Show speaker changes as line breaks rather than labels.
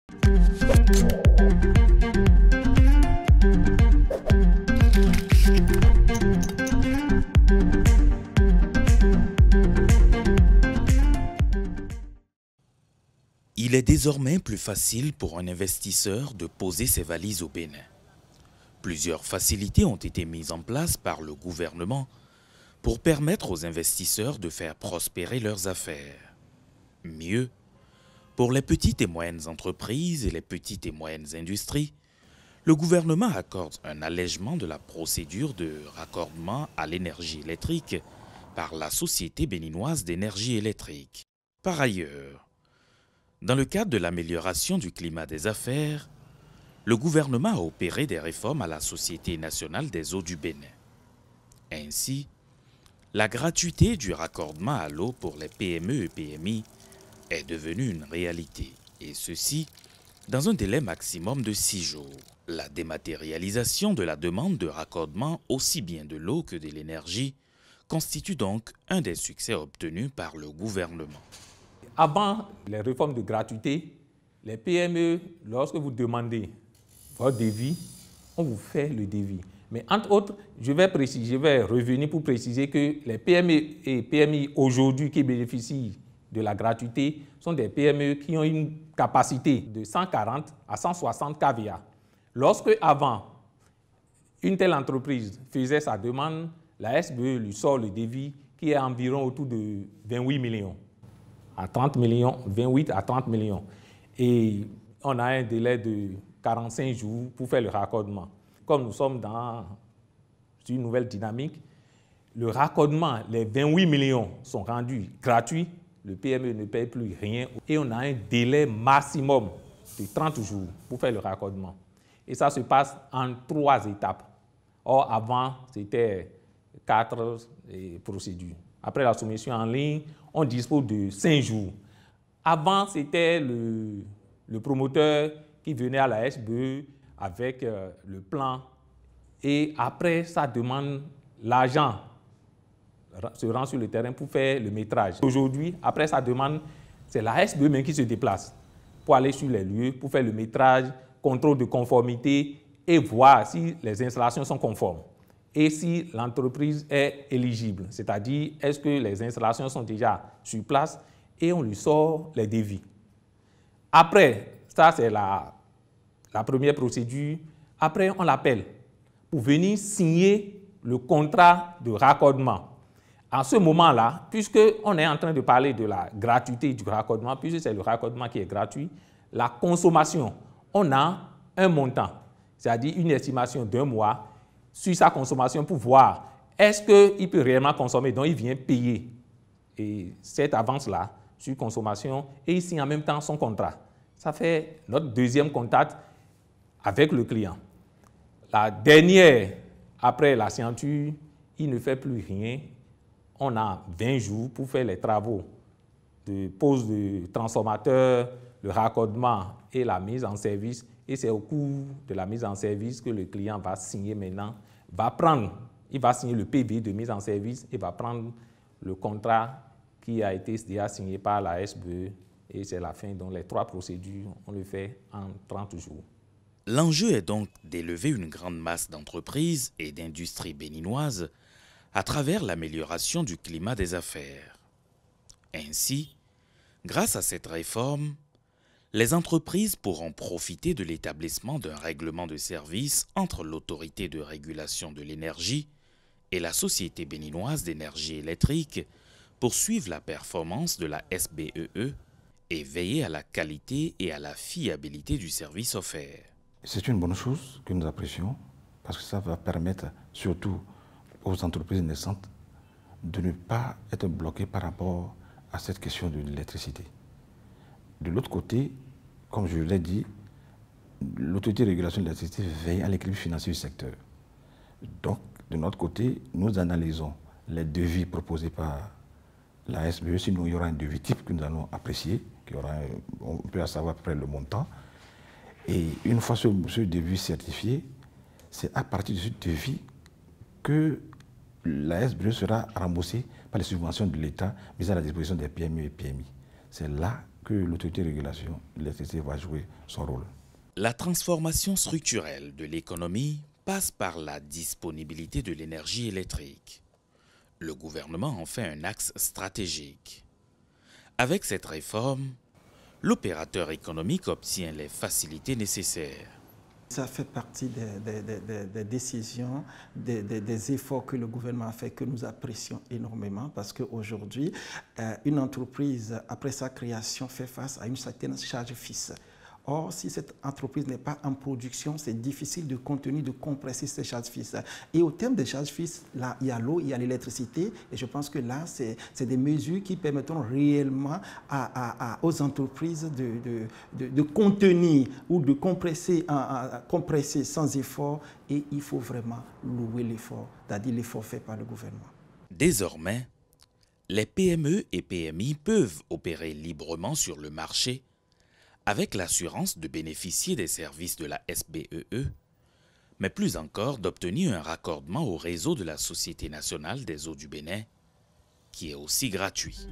Il est désormais plus facile pour un investisseur de poser ses valises au Bénin. Plusieurs facilités ont été mises en place par le gouvernement pour permettre aux investisseurs de faire prospérer leurs affaires. Mieux, pour les petites et moyennes entreprises et les petites et moyennes industries, le gouvernement accorde un allègement de la procédure de raccordement à l'énergie électrique par la Société béninoise d'énergie électrique. Par ailleurs, dans le cadre de l'amélioration du climat des affaires, le gouvernement a opéré des réformes à la Société nationale des eaux du Bénin. Ainsi, la gratuité du raccordement à l'eau pour les PME et PMI est devenue une réalité, et ceci dans un délai maximum de 6 jours. La dématérialisation de la demande de raccordement aussi bien de l'eau que de l'énergie constitue donc un des succès obtenus par le gouvernement.
Avant les réformes de gratuité, les PME, lorsque vous demandez votre devis, on vous fait le devis. Mais entre autres, je vais revenir pour préciser que les PME et PMI aujourd'hui qui bénéficient de la gratuité sont des PME qui ont une capacité de 140 à 160 kVA. Lorsque avant, une telle entreprise faisait sa demande, la SBE lui sort le devis qui est environ autour de 28 millions. À 30 millions, 28 à 30 millions. Et on a un délai de 45 jours pour faire le raccordement. Comme nous sommes dans une nouvelle dynamique, le raccordement, les 28 millions sont rendus gratuits, le PME ne paye plus rien et on a un délai maximum de 30 jours pour faire le raccordement. Et ça se passe en 3 étapes. Or, avant, c'était 4 procédures. Après la soumission en ligne, on dispose de 5 jours. Avant, c'était le promoteur qui venait à la SBE avec le plan et après, ça demande l'agent se rend sur le terrain pour faire le métrage. Aujourd'hui, après sa demande, c'est la SBE même qui se déplace pour aller sur les lieux, pour faire le métrage, contrôle de conformité et voir si les installations sont conformes et si l'entreprise est éligible, c'est-à-dire est-ce que les installations sont déjà sur place et on lui sort les devis. Après, ça c'est la première procédure. Après, on l'appelle pour venir signer le contrat de raccordement. À ce moment-là, puisqu'on est en train de parler de la gratuité du raccordement, puisque c'est le raccordement qui est gratuit, la consommation, on a un montant, c'est-à-dire une estimation d'1 mois sur sa consommation pour voir est-ce qu'il peut réellement consommer, donc il vient payer et cette avance-là sur consommation et il signe en même temps son contrat. Ça fait notre deuxième contact avec le client. La dernière, après la signature, il ne fait plus rien. On a 20 jours pour faire les travaux de pose de transformateur, le raccordement et la mise en service. Et c'est au cours de la mise en service que le client va signer maintenant, il va signer le PV de mise en service et va prendre le contrat qui a été déjà signé par la SBE. Et c'est la fin. Donc les 3 procédures, on le fait en 30 jours.
L'enjeu est donc d'élever une grande masse d'entreprises et d'industries béninoises à travers l'amélioration du climat des affaires. Ainsi, grâce à cette réforme, les entreprises pourront profiter de l'établissement d'un règlement de service entre l'Autorité de régulation de l'énergie et la Société béninoise d'énergie électrique pour suivre la performance de la SBEE et veiller à la qualité et à la fiabilité du service offert.
C'est une bonne chose que nous apprécions parce que ça va permettre surtout aux entreprises naissantes de ne pas être bloquées par rapport à cette question de l'électricité. De l'autre côté, comme je l'ai dit, l'autorité de régulation de l'électricité veille à l'équilibre financier du secteur. Donc, de notre côté, nous analysons les devis proposés par la SBE. Sinon, il y aura un devis type que nous allons apprécier, on peut savoir à peu près le montant. Et une fois ce devis certifié, c'est à partir de ce devis que la SBE sera remboursée par les subventions de l'État mises à la disposition des PME et PMI. C'est là que l'autorité de régulation de l'électricité va jouer son rôle.
La transformation structurelle de l'économie passe par la disponibilité de l'énergie électrique. Le gouvernement en fait un axe stratégique. Avec cette réforme, l'opérateur économique obtient les facilités nécessaires.
Ça fait partie des décisions, des efforts que le gouvernement a fait, que nous apprécions énormément, parce qu'aujourd'hui, une entreprise, après sa création, fait face à une certaine charge fixe. Or, si cette entreprise n'est pas en production, c'est difficile de contenir, de compresser ces charges fixes. Et au terme des charges fixes, là, il y a l'eau, il y a l'électricité. Et je pense que là, c'est des mesures qui permettront réellement aux entreprises de contenir ou de compresser sans effort. Et il faut vraiment louer l'effort, c'est-à-dire l'effort fait par le gouvernement.
Désormais, les PME et PMI peuvent opérer librement sur le marché avec l'assurance de bénéficier des services de la SBEE, mais plus encore d'obtenir un raccordement au réseau de la Société nationale des eaux du Bénin, qui est aussi gratuit.